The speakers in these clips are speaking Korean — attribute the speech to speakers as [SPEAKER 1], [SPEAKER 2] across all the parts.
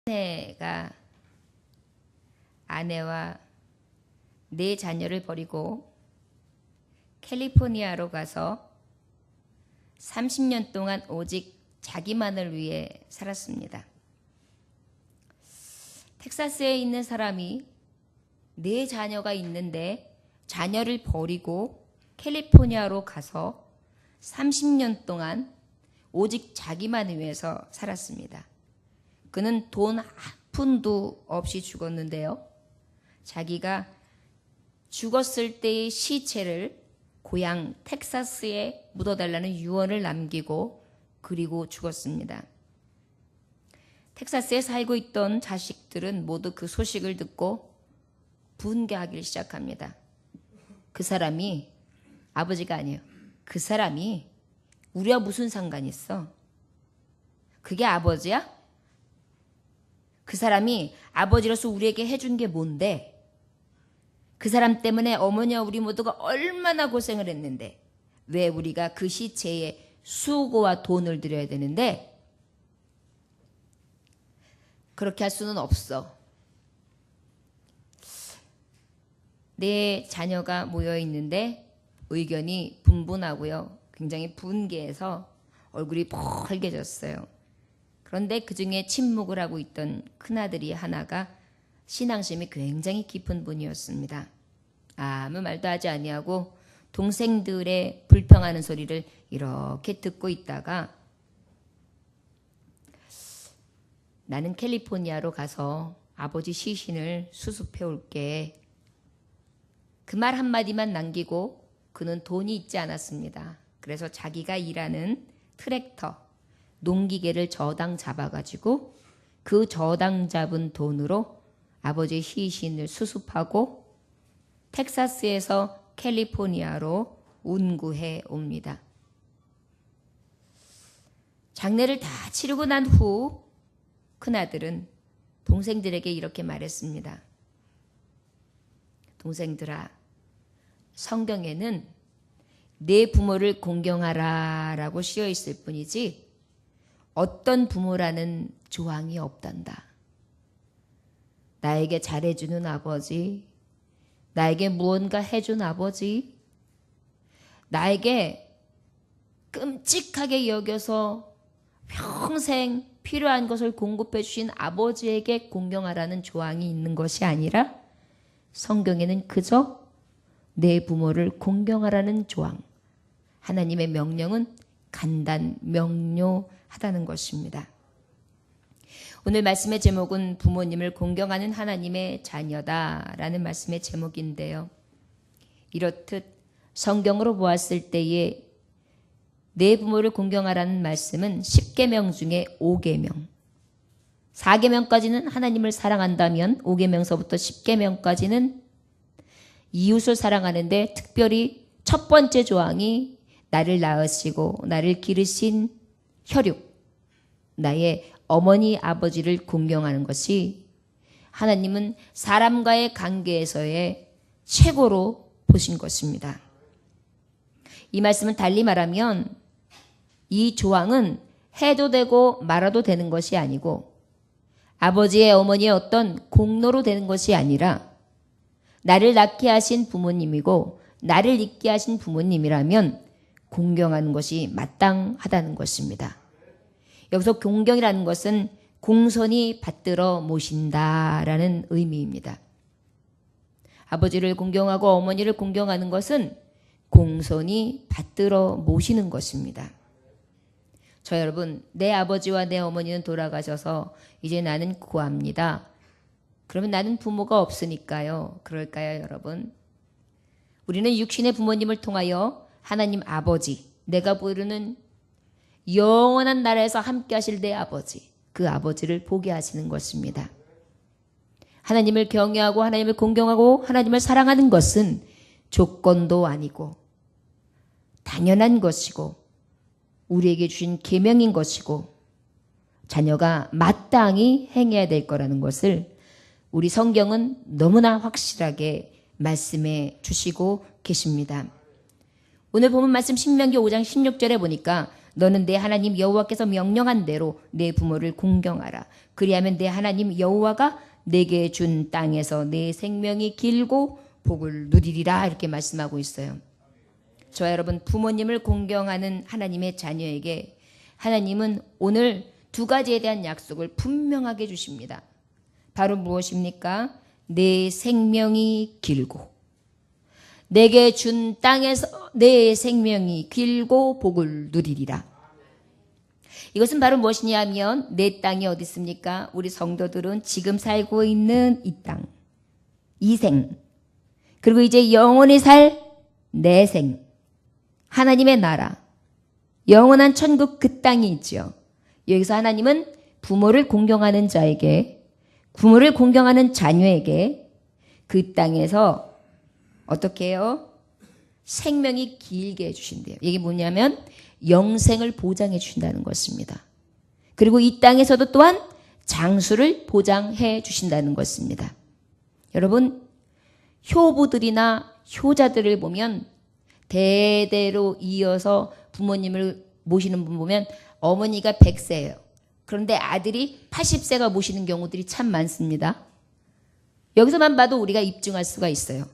[SPEAKER 1] 아내가 아내와 네 자녀를 버리고 캘리포니아로 가서 30년 동안 오직 자기만을 위해 살았습니다. 텍사스에 있는 사람이 네 자녀가 있는데 자녀를 버리고 캘리포니아로 가서 30년 동안 오직 자기만을 위해서 살았습니다. 그는 돈 한 푼도 없이 죽었는데요. 자기가 죽었을 때의 시체를 고향 텍사스에 묻어달라는 유언을 남기고 그리고 죽었습니다. 텍사스에 살고 있던 자식들은 모두 그 소식을 듣고 분개하기 시작합니다. 그 사람이 아버지가 아니에요. 그 사람이 우리와 무슨 상관이 있어? 그게 아버지야? 그 사람이 아버지로서 우리에게 해준 게 뭔데? 그 사람 때문에 어머니와 우리 모두가 얼마나 고생을 했는데 왜 우리가 그 시체에 수고와 돈을 들여야 되는데? 그렇게 할 수는 없어. 내 자녀가 모여 있는데 의견이 분분하고요. 굉장히 분개해서 얼굴이 펄개졌어요. 그런데 그중에 침묵을 하고 있던 큰아들이 하나가 신앙심이 굉장히 깊은 분이었습니다. 아무 말도 하지 아니하고 동생들의 불평하는 소리를 이렇게 듣고 있다가 나는 캘리포니아로 가서 아버지 시신을 수습해 올게. 그 말 한마디만 남기고 그는 돈이 있지 않았습니다. 그래서 자기가 일하는 트랙터, 농기계를 저당 잡아가지고 그 저당 잡은 돈으로 아버지의 시신을 수습하고 텍사스에서 캘리포니아로 운구해 옵니다. 장례를 다 치르고 난 후 큰아들은 동생들에게 이렇게 말했습니다. 동생들아, 성경에는 내 부모를 공경하라 라고 쓰여 있을 뿐이지 어떤 부모라는 조항이 없단다. 나에게 잘해주는 아버지, 나에게 무언가 해준 아버지, 나에게 끔찍하게 여겨서 평생 필요한 것을 공급해 주신 아버지에게 공경하라는 조항이 있는 것이 아니라 성경에는 그저 내 부모를 공경하라는 조항, 하나님의 명령은 간단 명료하다는 것입니다. 오늘 말씀의 제목은 부모님을 공경하는 하나님의 자녀다라는 말씀의 제목인데요. 이렇듯 성경으로 보았을 때에 내 부모를 공경하라는 말씀은 10계명 중에 5계명, 4계명까지는 하나님을 사랑한다면 5계명서부터 10계명까지는 이웃을 사랑하는데 특별히 첫 번째 조항이 나를 낳으시고 나를 기르신 혈육, 나의 어머니 아버지를 공경하는 것이 하나님은 사람과의 관계에서의 최고로 보신 것입니다. 이 말씀은 달리 말하면 이 조항은 해도 되고 말아도 되는 것이 아니고 아버지의 어머니의 어떤 공로로 되는 것이 아니라 나를 낳게 하신 부모님이고 나를 있게 하신 부모님이라면 공경하는 것이 마땅하다는 것입니다. 여기서 공경이라는 것은 공손히 받들어 모신다라는 의미입니다. 아버지를 공경하고 어머니를 공경하는 것은 공손히 받들어 모시는 것입니다. 저 여러분, 내 아버지와 내 어머니는 돌아가셔서 이제 나는 고아입니다. 그러면 나는 부모가 없으니까요. 그럴까요, 여러분? 우리는 육신의 부모님을 통하여 하나님 아버지, 내가 부르는 영원한 나라에서 함께 하실 내 아버지, 그 아버지를 보게 하시는 것입니다. 하나님을 경외하고 하나님을 공경하고 하나님을 사랑하는 것은 조건도 아니고 당연한 것이고 우리에게 주신 계명인 것이고 자녀가 마땅히 행해야 될 거라는 것을 우리 성경은 너무나 확실하게 말씀해 주시고 계십니다. 오늘 보면 말씀 신명기 5장 16절에 보니까 너는 내 하나님 여호와께서 명령한 대로 내 부모를 공경하라. 그리하면 내 하나님 여호와가 내게 준 땅에서 내 생명이 길고 복을 누리리라. 이렇게 말씀하고 있어요. 저와 여러분, 부모님을 공경하는 하나님의 자녀에게 하나님은 오늘 두 가지에 대한 약속을 분명하게 주십니다. 바로 무엇입니까? 내 생명이 길고, 내게 준 땅에서 내 생명이 길고 복을 누리리라. 이것은 바로 무엇이냐면 내 땅이 어디 있습니까? 우리 성도들은 지금 살고 있는 이 땅, 이 생, 그리고 이제 영원히 살 내 생, 하나님의 나라, 영원한 천국 그 땅이 있죠. 여기서 하나님은 부모를 공경하는 자에게, 부모를 공경하는 자녀에게 그 땅에서 어떻게 해요? 생명이 길게 해주신대요. 이게 뭐냐면 영생을 보장해 주신다는 것입니다. 그리고 이 땅에서도 또한 장수를 보장해 주신다는 것입니다. 여러분, 효부들이나 효자들을 보면 대대로 이어서 부모님을 모시는 분 보면 어머니가 100세예요. 그런데 아들이 80세가 모시는 경우들이 참 많습니다. 여기서만 봐도 우리가 입증할 수가 있어요.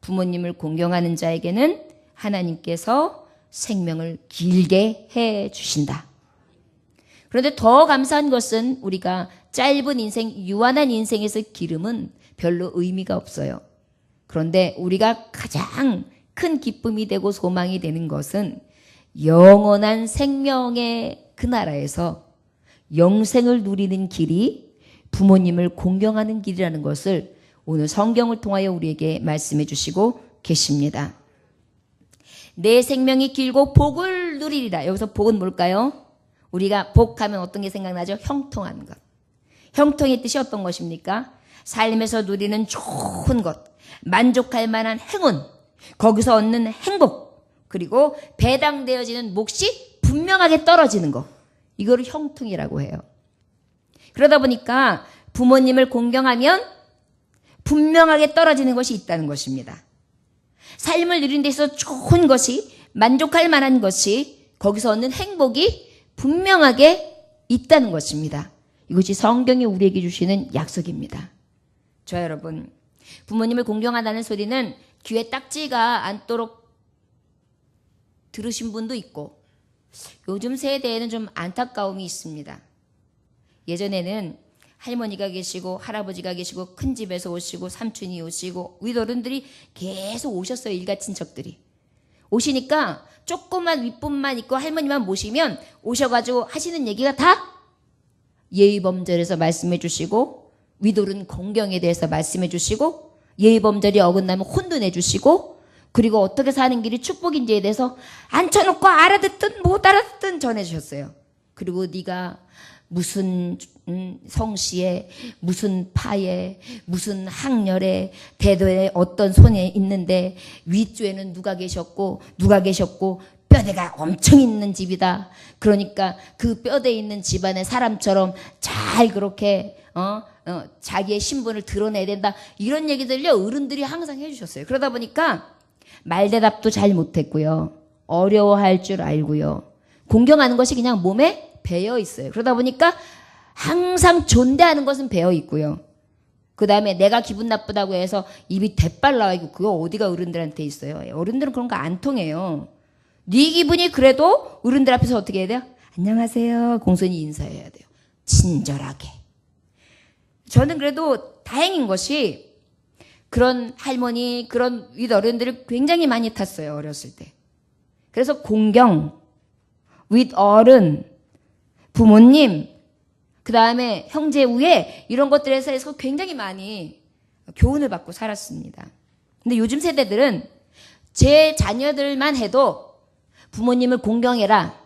[SPEAKER 1] 부모님을 공경하는 자에게는 하나님께서 생명을 길게 해 주신다. 그런데 더 감사한 것은 우리가 짧은 인생, 유한한 인생에서 기름은 별로 의미가 없어요. 그런데 우리가 가장 큰 기쁨이 되고 소망이 되는 것은 영원한 생명의 그 나라에서 영생을 누리는 길이 부모님을 공경하는 길이라는 것을 오늘 성경을 통하여 우리에게 말씀해 주시고 계십니다. 내 생명이 길고 복을 누리리라. 여기서 복은 뭘까요? 우리가 복하면 어떤 게 생각나죠? 형통한 것. 형통의 뜻이 어떤 것입니까? 삶에서 누리는 좋은 것, 만족할 만한 행운, 거기서 얻는 행복, 그리고 배당되어지는 몫이 분명하게 떨어지는 것. 이거를 형통이라고 해요. 그러다 보니까 부모님을 공경하면 분명하게 떨어지는 것이 있다는 것입니다. 삶을 누리는 데 있어서 좋은 것이, 만족할 만한 것이, 거기서 얻는 행복이 분명하게 있다는 것입니다. 이것이 성경이 우리에게 주시는 약속입니다. 저 여러분, 부모님을 공경한다는 소리는 귀에 딱지가 않도록 들으신 분도 있고, 요즘 세대에는 좀 안타까움이 있습니다. 예전에는 할머니가 계시고 할아버지가 계시고 큰 집에서 오시고 삼촌이 오시고 위도른들이 계속 오셨어요. 일가 친척들이. 오시니까 조그만 윗분만 있고 할머니만 모시면 오셔가지고 하시는 얘기가 다 예의범절에서 말씀해 주시고, 위도른 공경에 대해서 말씀해 주시고, 예의범절이 어긋나면 혼돈해 주시고, 그리고 어떻게 사는 길이 축복인지에 대해서 앉혀놓고 알아듣든 못 알아듣든 전해주셨어요. 그리고 네가 무슨 성씨에, 무슨 파에, 무슨 학렬에, 대도에 어떤 손에 있는데 윗주에는 누가 계셨고 뼈대가 엄청 있는 집이다. 그러니까 그 뼈대 있는 집안의 사람처럼 잘 그렇게 자기의 신분을 드러내야 된다. 이런 얘기들요 어른들이 항상 해주셨어요. 그러다 보니까 말대답도 잘 못했고요. 어려워할 줄 알고요. 공경하는 것이 그냥 몸에 배어 있어요. 그러다 보니까 항상 존대하는 것은 배어 있고요. 그 다음에 내가 기분 나쁘다고 해서 입이 대빨 나와 있고 그거 어디가 어른들한테 있어요. 어른들은 그런 거 안 통해요. 네 기분이 그래도 어른들 앞에서 어떻게 해야 돼요? 안녕하세요. 공손히 인사해야 돼요. 친절하게. 저는 그래도 다행인 것이 그런 할머니, 그런 윗어른들을 굉장히 많이 탔어요. 어렸을 때. 그래서 공경, 윗어른, 부모님, 그 다음에 형제 우애 이런 것들에서 굉장히 많이 교훈을 받고 살았습니다. 근데 요즘 세대들은 제 자녀들만 해도 부모님을 공경해라.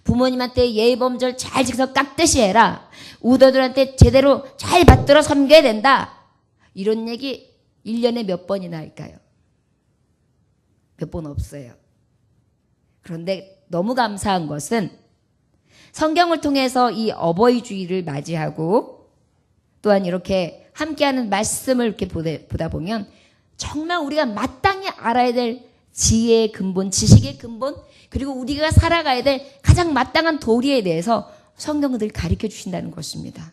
[SPEAKER 1] 부모님한테 예의범절 잘 지켜서 깍듯이 해라. 우더들한테 제대로 잘 받들어 섬겨야 된다. 이런 얘기 1년에 몇 번이나 할까요? 몇 번 없어요. 그런데 너무 감사한 것은 성경을 통해서 이 어버이 주일을 맞이하고 또한 이렇게 함께하는 말씀을 이렇게 보다 보면 정말 우리가 마땅히 알아야 될 지혜의 근본, 지식의 근본, 그리고 우리가 살아가야 될 가장 마땅한 도리에 대해서 성경은 늘 가르쳐 주신다는 것입니다.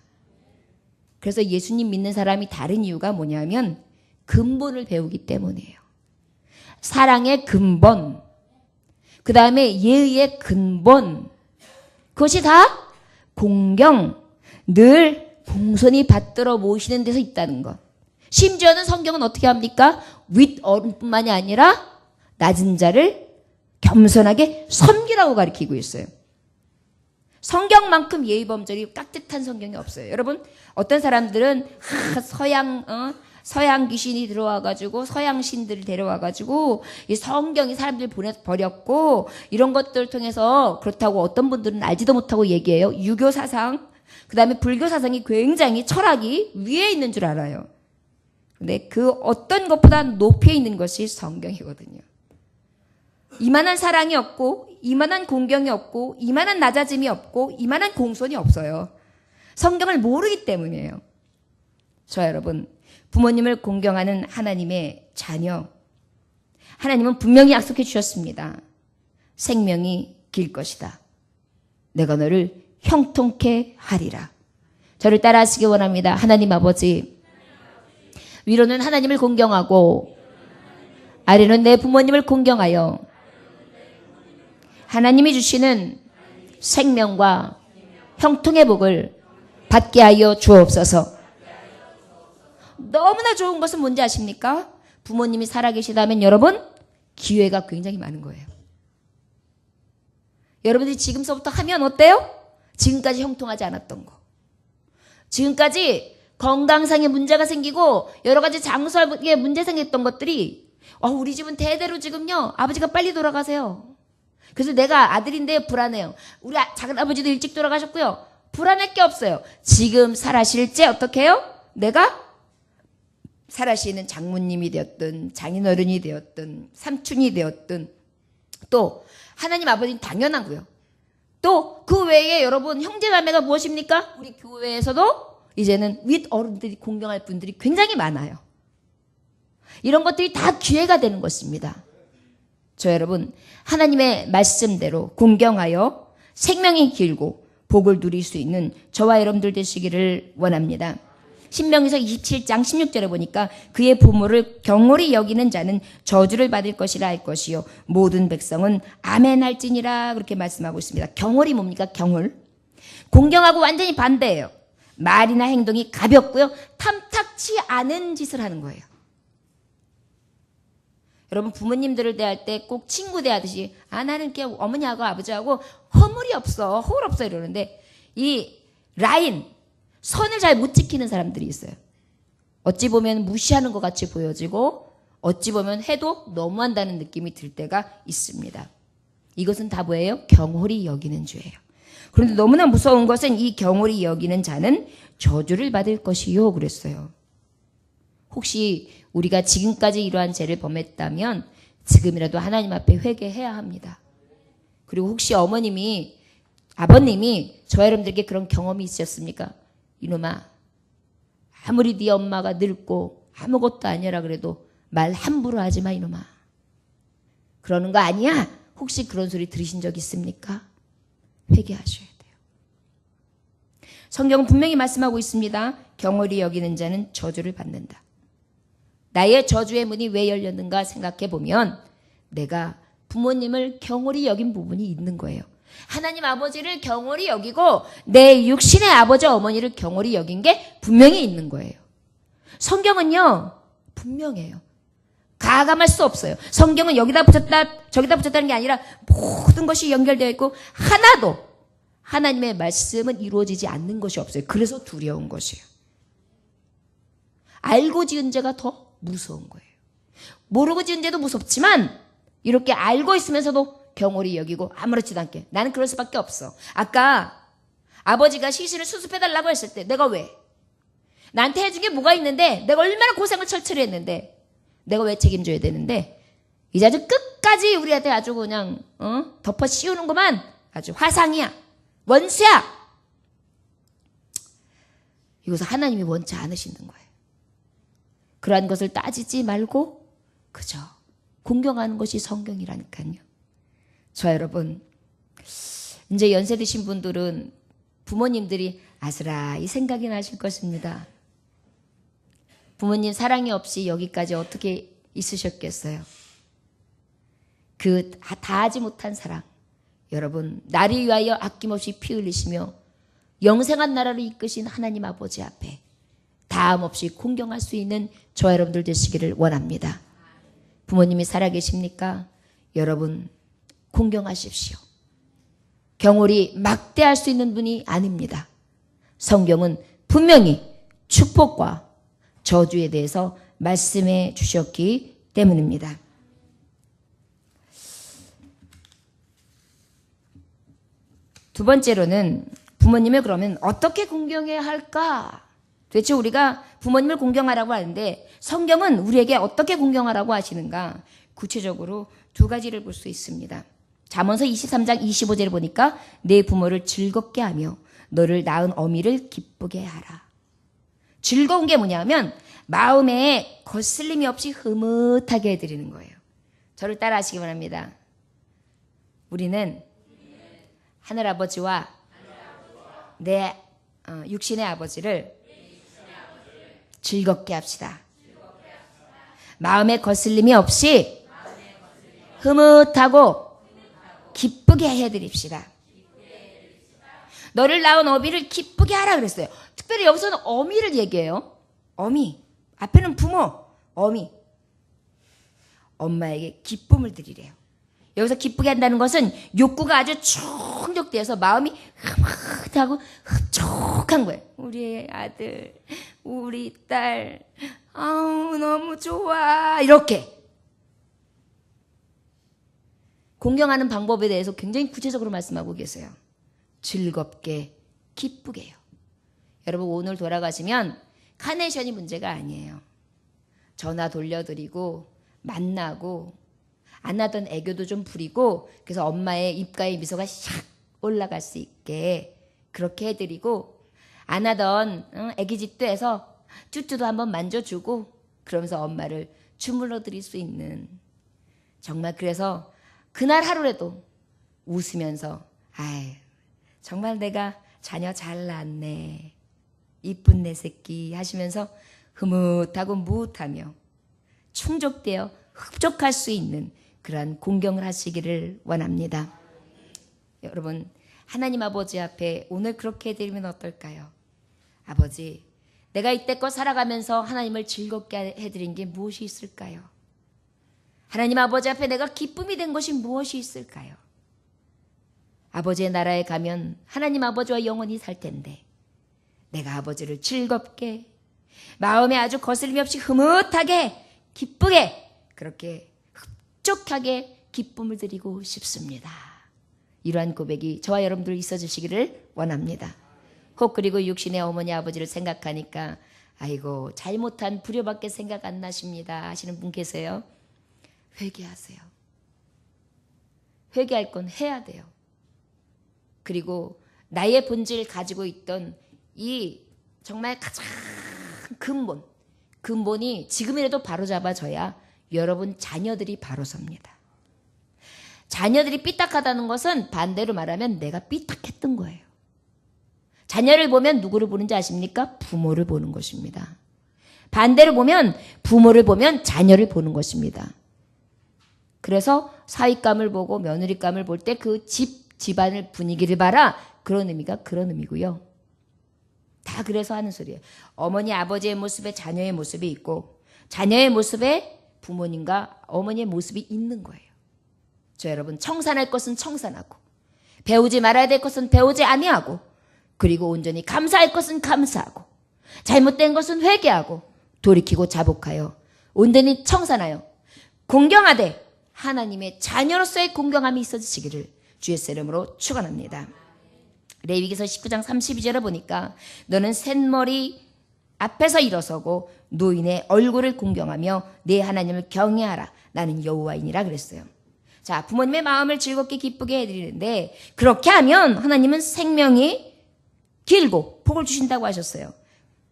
[SPEAKER 1] 그래서 예수님 믿는 사람이 다른 이유가 뭐냐면 근본을 배우기 때문이에요. 사랑의 근본, 그 다음에 예의의 근본, 그것이 다 공경, 늘 봉선이 받들어 모시는 데서 있다는 것. 심지어는 성경은 어떻게 합니까? 윗어른뿐만이 아니라 낮은 자를 겸손하게 섬기라고 가르치고 있어요. 성경만큼 예의범절이 깍듯한 성경이 없어요. 여러분, 어떤 사람들은 서양 귀신이 들어와가지고 서양 신들을 데려와가지고 이 성경이 사람들 버렸고 이런 것들을 통해서 그렇다고 어떤 분들은 알지도 못하고 얘기해요. 유교 사상, 그 다음에 불교 사상이 굉장히 철학이 위에 있는 줄 알아요. 근데 그 어떤 것보다 높이 있는 것이 성경이거든요. 이만한 사랑이 없고 이만한 공경이 없고 이만한 낮아짐이 없고 이만한 공손이 없어요. 성경을 모르기 때문이에요. 저 여러분, 부모님을 공경하는 하나님의 자녀, 하나님은 분명히 약속해 주셨습니다. 생명이 길 것이다. 내가 너를 형통케 하리라. 저를 따라하시기 원합니다. 하나님 아버지, 위로는 하나님을 공경하고 아래는 내 부모님을 공경하여 하나님이 주시는 생명과 형통의 복을 받게 하여 주옵소서. 너무나 좋은 것은 뭔지 아십니까? 부모님이 살아계시다면 여러분, 기회가 굉장히 많은 거예요. 여러분들이 지금서부터 하면 어때요? 지금까지 형통하지 않았던 거, 지금까지 건강상의 문제가 생기고 여러 가지 장소에 문제 생겼던 것들이 우리 집은 대대로 지금요 아버지가 빨리 돌아가세요. 그래서 내가 아들인데 불안해요. 우리 작은아버지도 일찍 돌아가셨고요. 불안할 게 없어요. 지금 살아실지 어떻게 해요? 내가 살아시는 장모님이 되었든 장인어른이 되었든 삼촌이 되었든 또 하나님 아버지는 당연하고요. 또 그 외에 여러분 형제자매가 무엇입니까? 우리 교회에서도 이제는 윗어른들이 공경할 분들이 굉장히 많아요. 이런 것들이 다 기회가 되는 것입니다. 저 여러분, 하나님의 말씀대로 공경하여 생명이 길고 복을 누릴 수 있는 저와 여러분들 되시기를 원합니다. 신명기서 27장 16절에 보니까 그의 부모를 경홀히 여기는 자는 저주를 받을 것이라 할 것이요 모든 백성은 아멘 할지니라 그렇게 말씀하고 있습니다. 경홀이 뭡니까? 경홀. 공경하고 완전히 반대예요. 말이나 행동이 가볍고요 탐탁치 않은 짓을 하는 거예요. 여러분, 부모님들을 대할 때 꼭 친구 대하듯이 나는 그냥 어머니하고 아버지하고 허물이 없어, 허울 없어 이러는데 이 라인, 선을 잘 못 지키는 사람들이 있어요. 어찌 보면 무시하는 것 같이 보여지고 어찌 보면 해도 너무한다는 느낌이 들 때가 있습니다. 이것은 다 뭐예요? 경홀히 여기는 죄예요. 그런데 너무나 무서운 것은 이 경홀히 여기는 자는 저주를 받을 것이요 그랬어요. 혹시 우리가 지금까지 이러한 죄를 범했다면 지금이라도 하나님 앞에 회개해야 합니다. 그리고 혹시 어머님이, 아버님이 저와 여러분들에게 그런 경험이 있으셨습니까? 이놈아, 아무리 네 엄마가 늙고 아무것도 아니라 그래도 말 함부로 하지 마 이놈아. 그러는 거 아니야? 혹시 그런 소리 들으신 적 있습니까? 회개하셔야 돼요. 성경은 분명히 말씀하고 있습니다. 경홀히 여기는 자는 저주를 받는다. 나의 저주의 문이 왜 열렸는가 생각해 보면 내가 부모님을 경홀히 여긴 부분이 있는 거예요. 하나님 아버지를 경홀히 여기고 내 육신의 아버지 어머니를 경홀히 여긴 게 분명히 있는 거예요. 성경은요 분명해요. 가감할 수 없어요. 성경은 여기다 붙였다 저기다 붙였다는 게 아니라 모든 것이 연결되어 있고 하나도 하나님의 말씀은 이루어지지 않는 것이 없어요. 그래서 두려운 것이에요. 알고 지은 죄가 더 무서운 거예요. 모르고 지은 죄도 무섭지만 이렇게 알고 있으면서도 경홀히 여기고 아무렇지도 않게 나는 그럴 수밖에 없어. 아까 아버지가 시신을 수습해달라고 했을 때 내가 왜? 나한테 해준 게 뭐가 있는데 내가 얼마나 고생을 철저히 했는데 내가 왜 책임져야 되는데 이제 아주 끝까지 우리한테 아주 그냥 덮어 씌우는구만. 아주 화상이야. 원수야. 이것을 하나님이 원치 않으시는 거예요. 그러한 것을 따지지 말고 그저 공경하는 것이 성경이라니까요. 저 여러분, 이제 연세 드신 분들은 부모님들이 아스라이 생각이 나실 것입니다. 부모님 사랑이 없이 여기까지 어떻게 있으셨겠어요? 그 다 하지 못한 사랑. 여러분, 나를 위하여 아낌없이 피 흘리시며 영생한 나라로 이끄신 하나님 아버지 앞에 다함 없이 공경할 수 있는 저와 여러분들 되시기를 원합니다. 부모님이 살아계십니까? 여러분, 공경하십시오. 경홀이 막대할 수 있는 분이 아닙니다. 성경은 분명히 축복과 저주에 대해서 말씀해 주셨기 때문입니다. 두 번째로는 부모님을 그러면 어떻게 공경해야 할까? 도대체 우리가 부모님을 공경하라고 하는데 성경은 우리에게 어떻게 공경하라고 하시는가? 구체적으로 두 가지를 볼 수 있습니다. 잠언서 23장 25절을 보니까 내 부모를 즐겁게 하며 너를 낳은 어미를 기쁘게 하라. 즐거운 게 뭐냐면 마음에 거슬림이 없이 흐뭇하게 해드리는 거예요. 저를 따라 하시기 바랍니다. 우리는 하늘아버지와 내 육신의 아버지를 즐겁게 합시다. 마음에 거슬림이 없이 흐뭇하고 기쁘게 해드립시다. 너를 낳은 어미를 기쁘게 하라 그랬어요. 특별히 여기서는 어미를 얘기해요. 어미. 앞에는 부모, 어미. 엄마에게 기쁨을 드리래요. 여기서 기쁘게 한다는 것은 욕구가 아주 충족되어서 마음이 흐뭇하고 흡족한 거예요. 우리 아들, 우리 딸, 아우 너무 좋아. 이렇게. 공경하는 방법에 대해서 굉장히 구체적으로 말씀하고 계세요. 즐겁게, 기쁘게요. 여러분 오늘 돌아가시면 카네이션이 문제가 아니에요. 전화 돌려드리고 만나고 안 하던 애교도 좀 부리고 그래서 엄마의 입가에 미소가 샥 올라갈 수 있게 그렇게 해드리고 안 하던 애기짓도 해서 쭈쭈도 한번 만져주고 그러면서 엄마를 주물러 드릴 수 있는 정말 그래서 그날 하루라도 웃으면서 아유 정말 내가 자녀 잘 낳았네 이쁜 내 새끼 하시면서 흐뭇하고 무웃하며 충족되어 흡족할 수 있는 그러한 공경을 하시기를 원합니다. 여러분 하나님 아버지 앞에 오늘 그렇게 해드리면 어떨까요? 아버지 내가 이때껏 살아가면서 하나님을 즐겁게 해드린 게 무엇이 있을까요? 하나님 아버지 앞에 내가 기쁨이 된 것이 무엇이 있을까요? 아버지의 나라에 가면 하나님 아버지와 영원히 살 텐데 내가 아버지를 즐겁게 마음에 아주 거슬림이 없이 흐뭇하게 기쁘게 그렇게 흡족하게 기쁨을 드리고 싶습니다. 이러한 고백이 저와 여러분들 있어 주시기를 원합니다. 혹 그리고 육신의 어머니 아버지를 생각하니까 아이고 잘못한 불효밖에 생각 안 나십니다 하시는 분 계세요. 회개하세요. 회개할 건 해야 돼요. 그리고 나의 본질 가지고 있던 이 정말 가장 근본이 지금이라도 바로잡아져야 여러분 자녀들이 바로 섭니다. 자녀들이 삐딱하다는 것은 반대로 말하면 내가 삐딱했던 거예요. 자녀를 보면 누구를 보는지 아십니까? 부모를 보는 것입니다. 반대로 보면 부모를 보면 자녀를 보는 것입니다. 그래서 사윗감을 보고 며느리감을 볼 때 그 집안의 분위기를 봐라. 그런 의미가 그런 의미고요. 다 그래서 하는 소리예요. 어머니 아버지의 모습에 자녀의 모습이 있고 자녀의 모습에 부모님과 어머니의 모습이 있는 거예요. 저 여러분 청산할 것은 청산하고 배우지 말아야 될 것은 배우지 아니하고 그리고 온전히 감사할 것은 감사하고 잘못된 것은 회개하고 돌이키고 자복하여 온전히 청산하여 공경하되 하나님의 자녀로서의 공경함이 있어지시기를 주의 이름으로 축원합니다. 레위기서 19장 32절을 보니까 너는 셋머리 앞에서 일어서고 노인의 얼굴을 공경하며 내 하나님을 경외하라. 나는 여호와이니라 그랬어요. 자, 부모님의 마음을 즐겁게 기쁘게 해드리는데 그렇게 하면 하나님은 생명이 길고 복을 주신다고 하셨어요.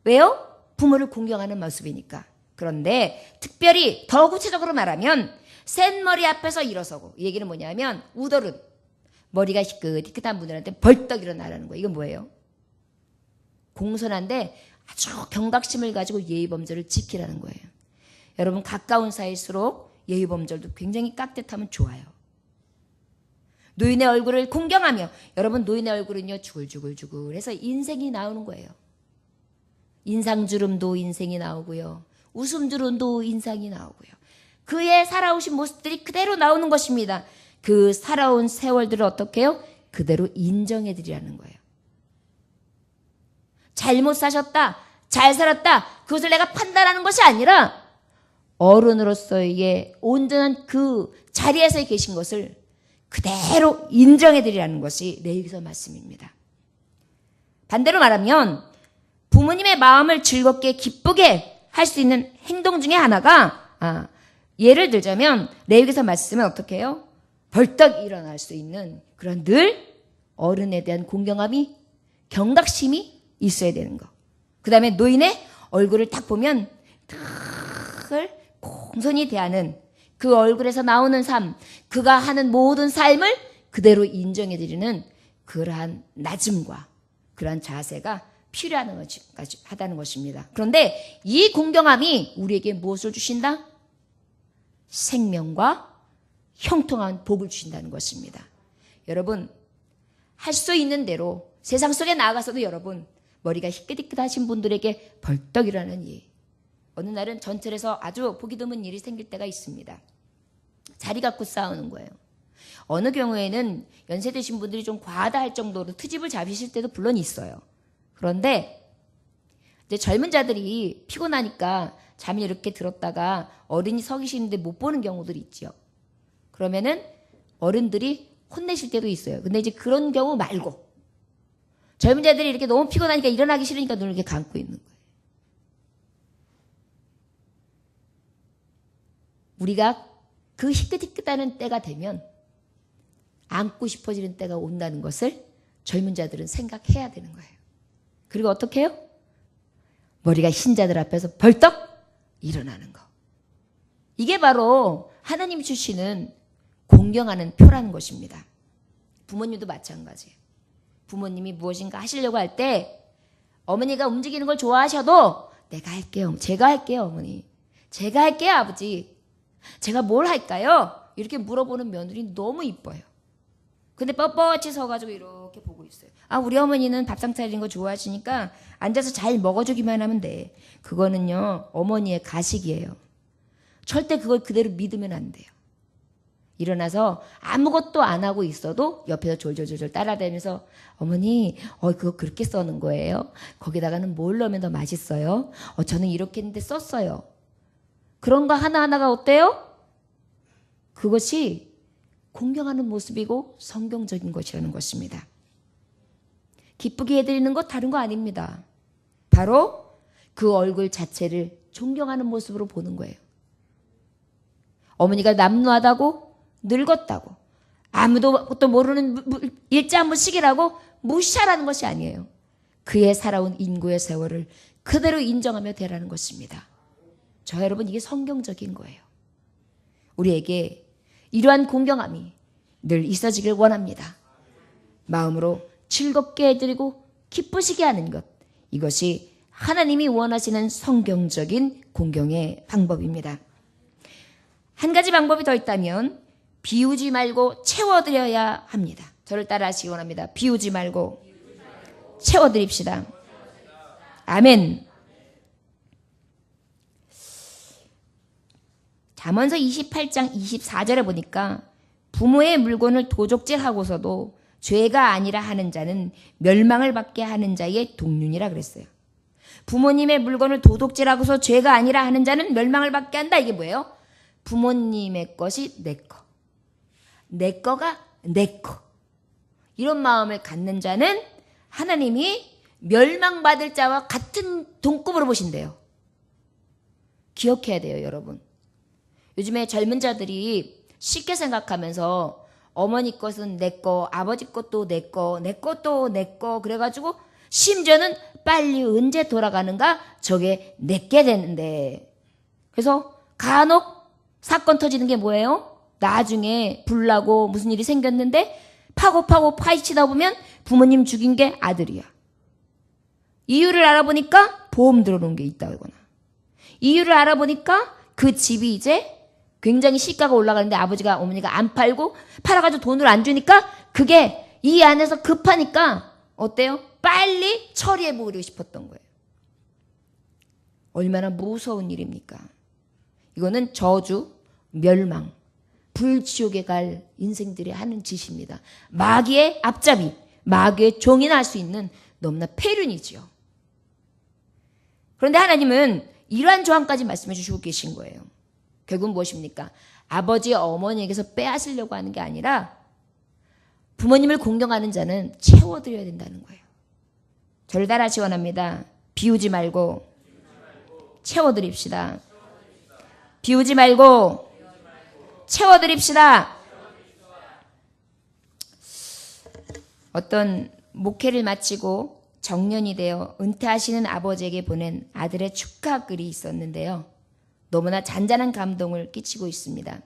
[SPEAKER 1] 왜요? 부모를 공경하는 모습이니까. 그런데 특별히 더 구체적으로 말하면 센 머리 앞에서 일어서고. 이 얘기는 뭐냐면 우더른 머리가 희끗희끗한 분들한테 벌떡 일어나라는 거예요. 이건 뭐예요? 공손한데 아주 경각심을 가지고 예의범절을 지키라는 거예요. 여러분 가까운 사이일수록 예의범절도 굉장히 깍듯하면 좋아요. 노인의 얼굴을 공경하며, 여러분 노인의 얼굴은요 주글주글주글 해서 인생이 나오는 거예요. 인상주름도 인생이 나오고요. 웃음주름도 인상이 나오고요. 그의 살아오신 모습들이 그대로 나오는 것입니다. 그 살아온 세월들을 어떻게 해요? 그대로 인정해드리라는 거예요. 잘못 사셨다, 잘 살았다, 그것을 내가 판단하는 것이 아니라 어른으로서의 온전한 그 자리에서 계신 것을 그대로 인정해드리라는 것이 레위기서 말씀입니다. 반대로 말하면 부모님의 마음을 즐겁게 기쁘게 할 수 있는 행동 중에 하나가 예를 들자면 레위기서 말씀은 어떻게 해요? 벌떡 일어날 수 있는 그런 늘 어른에 대한 공경함이 경각심이 있어야 되는 거. 그 다음에 노인의 얼굴을 딱 보면 늘 공손히 대하는 그 얼굴에서 나오는 삶, 그가 하는 모든 삶을 그대로 인정해드리는 그러한 낮음과 그러한 자세가 필요하다는 것입니다. 그런데 이 공경함이 우리에게 무엇을 주신다? 생명과 형통한 복을 주신다는 것입니다. 여러분, 할 수 있는 대로 세상 속에 나아가서도 여러분 머리가 희끗희끗하신 분들에게 벌떡 일어나는 일. 어느 날은 전철에서 아주 보기 드문 일이 생길 때가 있습니다. 자리 갖고 싸우는 거예요. 어느 경우에는 연세 드신 분들이 좀 과하다 할 정도로 트집을 잡으실 때도 물론 있어요. 그런데 이제 젊은 자들이 피곤하니까 잠이 이렇게 들었다가 어른이 서 계시는데 못 보는 경우들이 있죠. 그러면은 어른들이 혼내실 때도 있어요. 근데 이제 그런 경우 말고 젊은 자들이 이렇게 너무 피곤하니까 일어나기 싫으니까 눈을 이렇게 감고 있는 거예요. 우리가 그 희끗희끗하는 때가 되면 안고 싶어지는 때가 온다는 것을 젊은 자들은 생각해야 되는 거예요. 그리고 어떻게 해요? 머리가 흰 자들 앞에서 벌떡 일어나는 거. 이게 바로 하나님이 주시는 공경하는 표라는 것입니다. 부모님도 마찬가지예요. 부모님이 무엇인가 하시려고 할 때 어머니가 움직이는 걸 좋아하셔도 내가 할게요. 제가 할게요, 어머니. 제가 할게요, 아버지. 제가 뭘 할까요? 이렇게 물어보는 며느리 너무 이뻐요. 근데 뻣뻣이 서가지고 이렇게 보고 있어요. 우리 어머니는 밥상 차리는 거 좋아하시니까 앉아서 잘 먹어주기만 하면 돼. 그거는요, 어머니의 가식이에요. 절대 그걸 그대로 믿으면 안 돼요. 일어나서 아무것도 안 하고 있어도 옆에서 졸졸졸 따라다니면서 어머니, 그거 그렇게 써는 거예요? 거기다가는 뭘 넣으면 더 맛있어요? 저는 이렇게 했는데 썼어요. 그런 거 하나하나가 어때요? 그것이 공경하는 모습이고 성경적인 것이라는 것입니다. 기쁘게 해드리는 것 다른 거 아닙니다. 바로 그 얼굴 자체를 존경하는 모습으로 보는 거예요. 어머니가 남루하다고 늙었다고 아무도 또 모르는 일자무식이라고 무시하라는 것이 아니에요. 그의 살아온 인구의 세월을 그대로 인정하며 대라는 것입니다. 저 여러분, 이게 성경적인 거예요. 우리에게 이러한 공경함이 늘 있어지길 원합니다. 마음으로 즐겁게 해드리고 기쁘시게 하는 것, 이것이 하나님이 원하시는 성경적인 공경의 방법입니다. 한 가지 방법이 더 있다면 비우지 말고 채워드려야 합니다. 저를 따라 하시기 원합니다. 비우지 말고 채워드립시다. 아멘. 잠언서 28장 24절에 보니까 부모의 물건을 도적질하고서도 죄가 아니라 하는 자는 멸망을 받게 하는 자의 동륜이라 그랬어요. 부모님의 물건을 도둑질하고서 죄가 아니라 하는 자는 멸망을 받게 한다. 이게 뭐예요? 부모님의 것이 내 거. 내 거가 내 거. 이런 마음을 갖는 자는 하나님이 멸망받을 자와 같은 동급으로 보신대요. 기억해야 돼요, 여러분. 요즘에 젊은 자들이 쉽게 생각하면서 어머니 것은 내 거, 아버지 것도 내 거, 내 것도 내 거, 그래가지고 심지어는 빨리 언제 돌아가는가 저게 내게 되는데, 그래서 간혹 사건 터지는 게 뭐예요? 나중에 불나고 무슨 일이 생겼는데 파고 파헤치다 보면 부모님 죽인 게 아들이야. 이유를 알아보니까 보험 들어놓은 게 있다거나, 이유를 알아보니까 그 집이 이제 굉장히 시가가 올라가는데 아버지가 어머니가 안 팔고 팔아가지고 돈을 안 주니까 그게 이 안에서 급하니까 어때요? 빨리 처리해보고 싶었던 거예요. 얼마나 무서운 일입니까? 이거는 저주, 멸망, 불지옥에 갈 인생들이 하는 짓입니다. 마귀의 앞잡이, 마귀의 종이 날 수 있는 너무나 폐륜이지요. 그런데 하나님은 이러한 조항까지 말씀해 주시고 계신 거예요. 결국은 무엇입니까? 아버지, 어머니에게서 빼앗으려고 하는 게 아니라 부모님을 공경하는 자는 채워드려야 된다는 거예요. 저를 따라하시 원합니다. 비우지 말고 채워드립시다. 비우지 말고 채워드립시다. 어떤 목회를 마치고 정년이 되어 은퇴하시는 아버지에게 보낸 아들의 축하 글이 있었는데요. 너무나 잔잔한 감동을 끼치고 있습니다.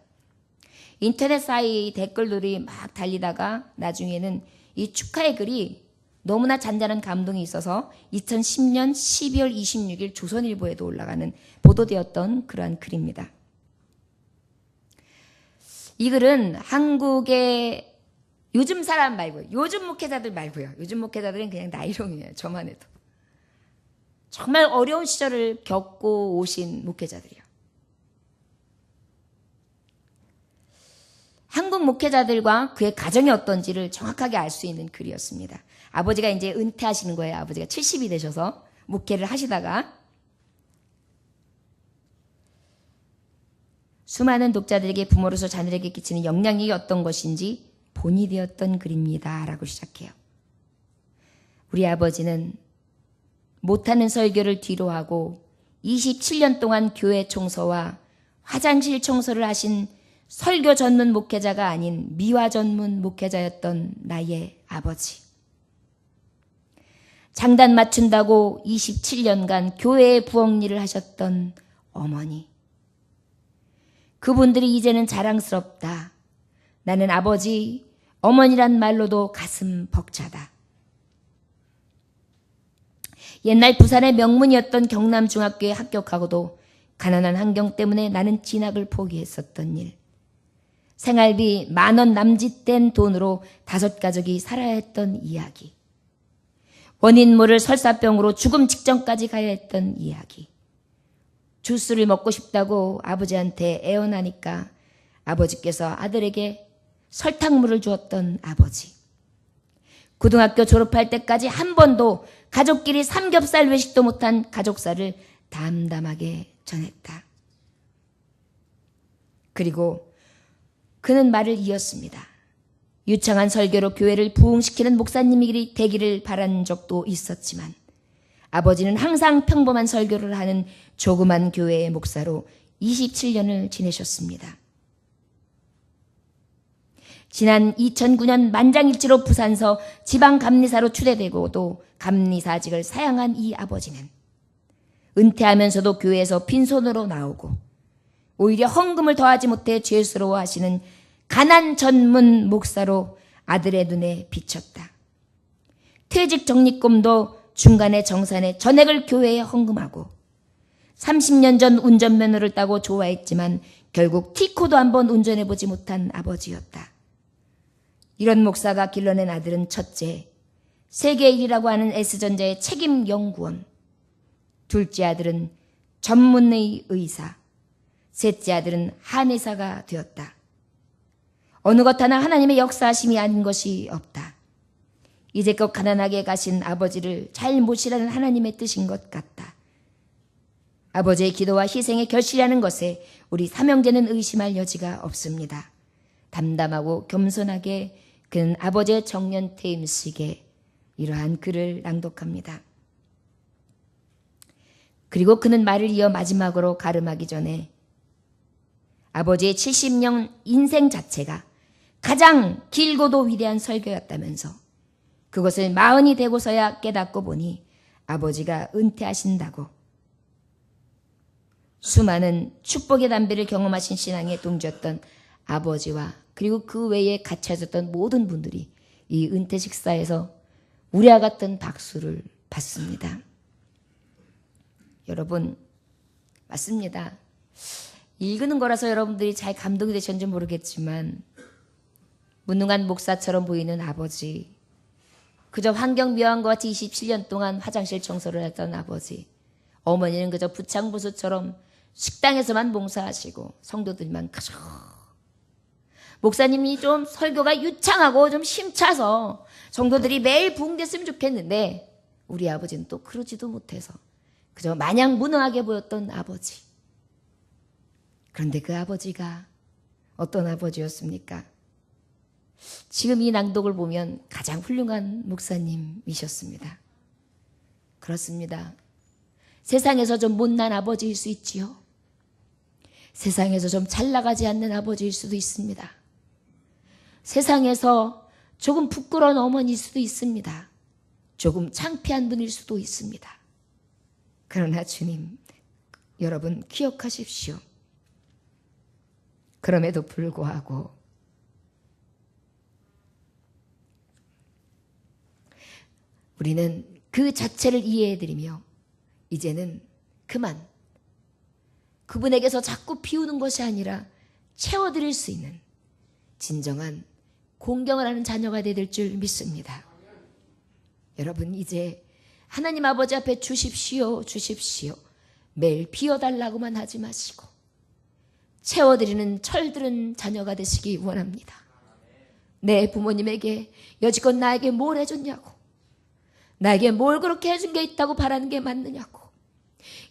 [SPEAKER 1] 인터넷 사이 댓글들이 막 달리다가 나중에는 이 축하의 글이 너무나 잔잔한 감동이 있어서 2010년 12월 26일 조선일보에도 올라가는 보도되었던 그러한 글입니다. 이 글은 한국의 요즘 사람 말고요. 요즘 목회자들 말고요. 요즘 목회자들은 그냥 나이롱이에요. 저만 해도. 정말 어려운 시절을 겪고 오신 목회자들이요. 한국 목회자들과 그의 가정이 어떤지를 정확하게 알 수 있는 글이었습니다. 아버지가 이제 은퇴하시는 거예요. 아버지가 70이 되셔서 목회를 하시다가 수많은 독자들에게 부모로서 자녀에게 끼치는 영향력이 어떤 것인지 본이 되었던 글입니다. 라고 시작해요. 우리 아버지는 못하는 설교를 뒤로하고 27년 동안 교회 청소와 화장실 청소를 하신 설교 전문 목회자가 아닌 미화 전문 목회자였던 나의 아버지. 장단 맞춘다고 27년간 교회의 부엌 일을 하셨던 어머니. 그분들이 이제는 자랑스럽다. 나는 아버지, 어머니란 말로도 가슴 벅차다. 옛날 부산의 명문이었던 경남중학교에 합격하고도 가난한 환경 때문에 나는 진학을 포기했었던 일. 생활비 10,000원 남짓된 돈으로 5가족이 살아야 했던 이야기. 원인 모를 설사병으로 죽음 직전까지 가야 했던 이야기. 주스를 먹고 싶다고 아버지한테 애원하니까 아버지께서 아들에게 설탕물을 주었던 아버지. 고등학교 졸업할 때까지 한 번도 가족끼리 삼겹살 외식도 못한 가족사를 담담하게 전했다. 그리고 그는 말을 이었습니다. 유창한 설교로 교회를 부흥시키는 목사님이 되기를 바란 적도 있었지만 아버지는 항상 평범한 설교를 하는 조그만 교회의 목사로 27년을 지내셨습니다. 지난 2009년 만장일치로 부산서 지방감리사로 추대되고도 감리사직을 사양한 이 아버지는 은퇴하면서도 교회에서 빈손으로 나오고 오히려 헌금을 더하지 못해 죄스러워하시는 가난 전문 목사로 아들의 눈에 비쳤다. 퇴직 적립금도 중간에 정산해 전액을 교회에 헌금하고 30년 전 운전면허를 따고 좋아했지만 결국 티코도 한번 운전해보지 못한 아버지였다. 이런 목사가 길러낸 아들은 첫째, 세계 1위라고 하는 S전자의 책임연구원. 둘째 아들은 전문의 의사. 셋째 아들은 한의사가 되었다. 어느 것 하나 하나님의 역사하심이 아닌 것이 없다. 이제껏 가난하게 가신 아버지를 잘 모시라는 하나님의 뜻인 것 같다. 아버지의 기도와 희생의 결실이라는 것에 우리 삼형제는 의심할 여지가 없습니다. 담담하고 겸손하게 그는 아버지의 정년 퇴임식에 이러한 글을 낭독합니다. 그리고 그는 말을 이어 마지막으로 가름하기 전에 아버지의 70년 인생 자체가 가장 길고도 위대한 설교였다면서 그것을 40이 되고서야 깨닫고 보니 아버지가 은퇴하신다고 수많은 축복의 담배를 경험하신 신앙의 동지였던 아버지와 그리고 그 외에 같이 하셨던 모든 분들이 이 은퇴 식사에서 우리와 같은 박수를 받습니다. 여러분, 맞습니다. 읽는 거라서 여러분들이 잘 감동이 되셨는지 모르겠지만 무능한 목사처럼 보이는 아버지, 그저 환경미화원과 같이 27년 동안 화장실 청소를 했던 아버지, 어머니는 그저 부창부수처럼 식당에서만 봉사하시고 성도들만 그저 목사님이 좀 설교가 유창하고 좀 심차서 성도들이 매일 부흥됐으면 좋겠는데 우리 아버지는 또 그러지도 못해서 그저 마냥 무능하게 보였던 아버지. 그런데 그 아버지가 어떤 아버지였습니까? 지금 이 낭독을 보면 가장 훌륭한 목사님이셨습니다. 그렇습니다. 세상에서 좀 못난 아버지일 수 있지요. 세상에서 좀 잘 나가지 않는 아버지일 수도 있습니다. 세상에서 조금 부끄러운 어머니일 수도 있습니다. 조금 창피한 분일 수도 있습니다. 그러나 주님, 여러분 기억하십시오. 그럼에도 불구하고 우리는 그 자체를 이해해드리며 이제는 그만 그분에게서 자꾸 비우는 것이 아니라 채워드릴 수 있는 진정한 공경을 하는 자녀가 될 줄 믿습니다. 여러분, 이제 하나님 아버지 앞에 주십시오, 주십시오. 매일 비워달라고만 하지 마시고 채워드리는 철들은 자녀가 되시기 원합니다. 내 부모님에게 여지껏 나에게 뭘 해줬냐고, 나에게 뭘 그렇게 해준 게 있다고 바라는 게 맞느냐고,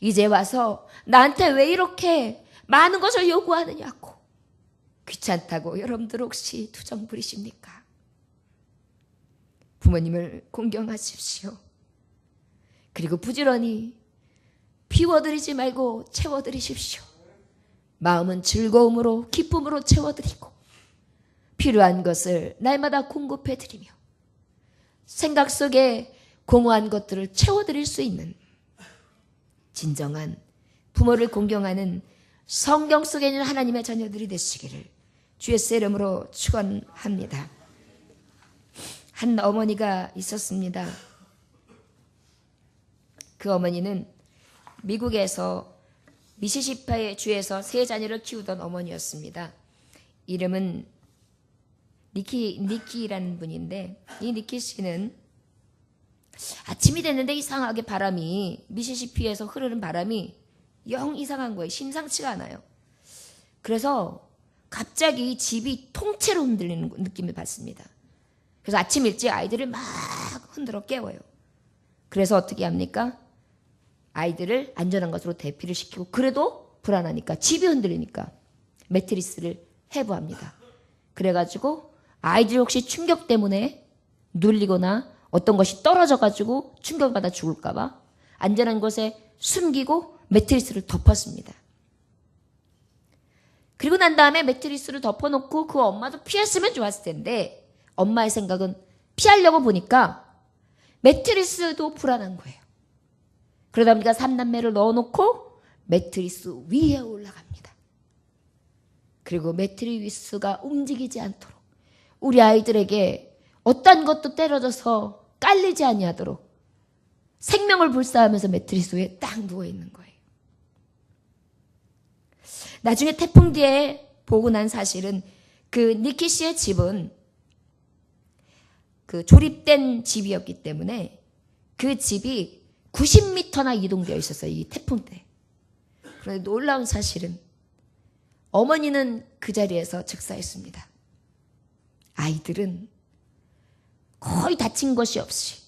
[SPEAKER 1] 이제 와서 나한테 왜 이렇게 많은 것을 요구하느냐고, 귀찮다고 여러분들 혹시 투정 부리십니까? 부모님을 공경하십시오. 그리고 부지런히 비워드리지 말고 채워드리십시오. 마음은 즐거움으로 기쁨으로 채워드리고 필요한 것을 날마다 공급해드리며 생각 속에 공허한 것들을 채워드릴 수 있는 진정한 부모를 공경하는 성경 속에 있는 하나님의 자녀들이 되시기를 주 예수의 이름으로 축원합니다. 한 어머니가 있었습니다. 그 어머니는 미국에서 미시시피 주에서 세 자녀를 키우던 어머니였습니다. 이름은 니키라는 분인데 이 니키 씨는 아침이 됐는데 이상하게 미시시피에서 흐르는 바람이 영 이상한 거예요. 심상치가 않아요. 그래서 갑자기 집이 통째로 흔들리는 느낌을 받습니다. 그래서 아침 일찍 아이들을 막 흔들어 깨워요. 그래서 어떻게 합니까? 아이들을 안전한 것으로 대피를 시키고 그래도 불안하니까 집이 흔들리니까 매트리스를 해부합니다. 그래가지고 아이들이 혹시 충격 때문에 눌리거나 어떤 것이 떨어져가지고 충격받아 죽을까봐 안전한 곳에 숨기고 매트리스를 덮었습니다. 그리고 난 다음에 매트리스를 덮어놓고 그 엄마도 피했으면 좋았을 텐데 엄마의 생각은 피하려고 보니까 매트리스도 불안한 거예요. 그러다 보니까 3남매를 넣어놓고 매트리스 위에 올라갑니다. 그리고 매트리스가 움직이지 않도록 우리 아이들에게 어떤 것도 때려져서 깔리지 아니하도록 생명을 불사하면서 매트리스 위에 딱 누워있는 거예요. 나중에 태풍 뒤에 보고 난 사실은 그 니키 씨의 집은 그 조립된 집이었기 때문에 그 집이 90m나 이동되어 있었어요. 이 태풍 때. 그런데 놀라운 사실은 어머니는 그 자리에서 즉사했습니다. 아이들은 거의 다친 것이 없이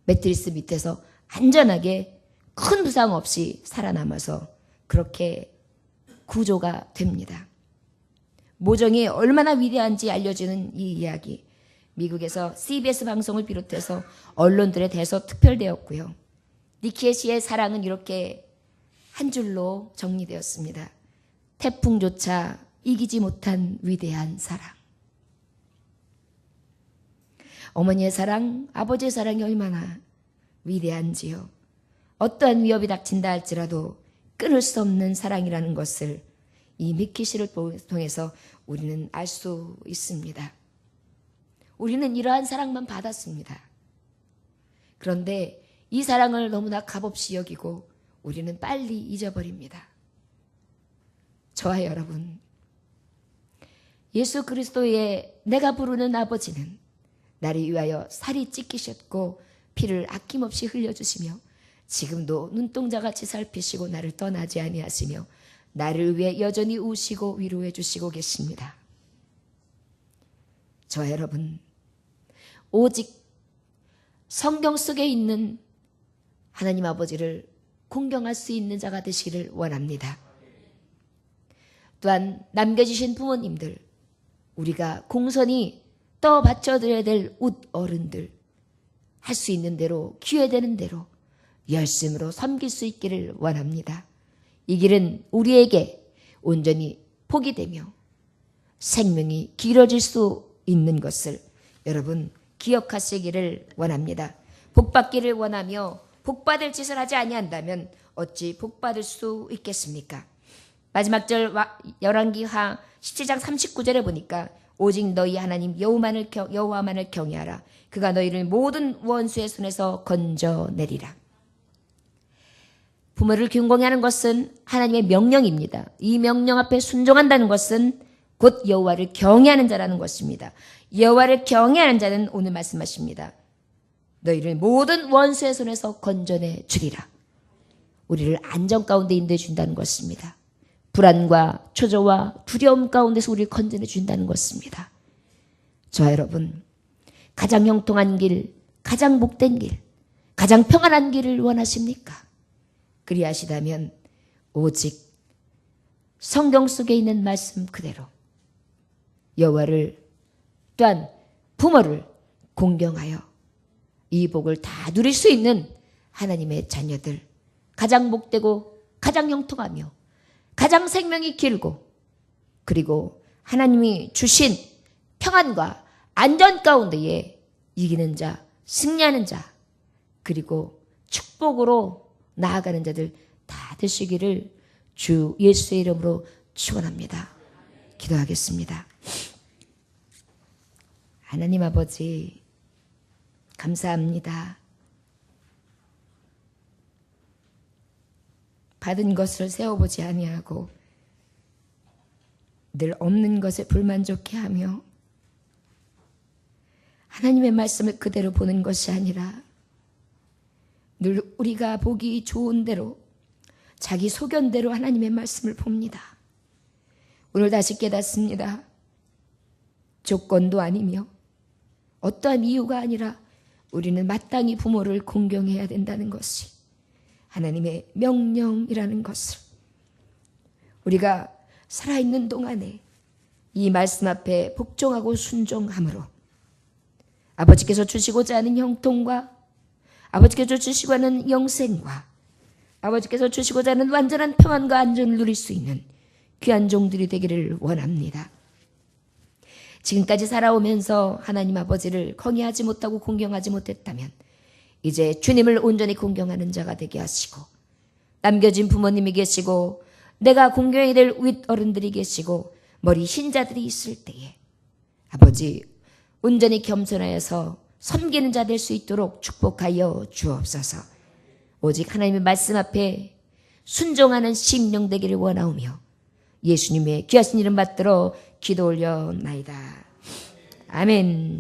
[SPEAKER 1] 매트리스 밑에서 안전하게 큰 부상 없이 살아남아서 그렇게 구조가 됩니다. 모종이 얼마나 위대한지 알려주는 이 이야기, 미국에서 CBS 방송을 비롯해서 언론들에 대해서 특별되었고요. 니키 씨의 사랑은 이렇게 한 줄로 정리되었습니다. 태풍조차 이기지 못한 위대한 사랑. 어머니의 사랑, 아버지의 사랑이 얼마나 위대한지요. 어떠한 위협이 닥친다 할지라도 끊을 수 없는 사랑이라는 것을 이 미키시를 통해서 우리는 알 수 있습니다. 우리는 이러한 사랑만 받았습니다. 그런데 이 사랑을 너무나 값없이 여기고 우리는 빨리 잊어버립니다. 저와 여러분, 예수 그리스도의 내가 부르는 아버지는 나를 위하여 살이 찢기셨고 피를 아낌없이 흘려주시며 지금도 눈동자같이 살피시고 나를 떠나지 아니하시며 나를 위해 여전히 우시고 위로해 주시고 계십니다. 저와 여러분, 오직 성경 속에 있는 하나님 아버지를 공경할 수 있는 자가 되시기를 원합니다. 또한 남겨주신 부모님들, 우리가 공손히 떠 바쳐드려야 될 웃 어른들, 할 수 있는 대로 기회되는 대로 열심으로 섬길 수 있기를 원합니다. 이 길은 우리에게 온전히 복이 되며 생명이 길어질 수 있는 것을 여러분 기억하시기를 원합니다. 복받기를 원하며 복받을 짓을 하지 아니한다면 어찌 복받을 수 있겠습니까? 마지막 절 열왕기하 17장 39절에 보니까 오직 너희 하나님 여호와만을 경외하라. 그가 너희를 모든 원수의 손에서 건져내리라. 부모를 경공하는 것은 하나님의 명령입니다. 이 명령 앞에 순종한다는 것은 곧 여호와를 경외하는 자라는 것입니다. 여호와를 경외하는 자는 오늘 말씀하십니다. 너희를 모든 원수의 손에서 건져내 주리라. 우리를 안전 가운데 인도해 준다는 것입니다. 불안과 초조와 두려움 가운데서 우리를 건져내 준다는 것입니다. 저와 여러분, 가장 형통한 길, 가장 복된 길, 가장 평안한 길을 원하십니까? 그리하시다면 오직 성경 속에 있는 말씀 그대로 여호와를 또한 부모를 공경하여 이 복을 다 누릴 수 있는 하나님의 자녀들, 가장 복되고 가장 형통하며 가장 생명이 길고 그리고 하나님이 주신 평안과 안전 가운데에 이기는 자, 승리하는 자, 그리고 축복으로 나아가는 자들 다 되시기를 주 예수의 이름으로 축원합니다. 기도하겠습니다. 하나님 아버지, 감사합니다. 받은 것을 세워보지 아니하고 늘 없는 것에 불만족해 하며 하나님의 말씀을 그대로 보는 것이 아니라 늘 우리가 보기 좋은 대로 자기 소견대로 하나님의 말씀을 봅니다. 오늘 다시 깨닫습니다. 조건도 아니며 어떠한 이유가 아니라 우리는 마땅히 부모를 공경해야 된다는 것이 하나님의 명령이라는 것을 우리가 살아있는 동안에 이 말씀 앞에 복종하고 순종함으로 아버지께서 주시고자 하는 형통과 아버지께서 주시고 하는 영생과 아버지께서 주시고자 하는 완전한 평안과 안전을 누릴 수 있는 귀한 종들이 되기를 원합니다. 지금까지 살아오면서 하나님 아버지를 경외하지 못하고 공경하지 못했다면 이제 주님을 온전히 공경하는 자가 되게 하시고 남겨진 부모님이 계시고 내가 공경해야 될 윗어른들이 계시고 머리 흰 자들이 있을 때에 아버지 온전히 겸손하여서 섬기는 자 될 수 있도록 축복하여 주옵소서. 오직 하나님의 말씀 앞에 순종하는 심령 되기를 원하오며 예수님의 귀하신 이름 받들어 기도 올려나이다. 아멘.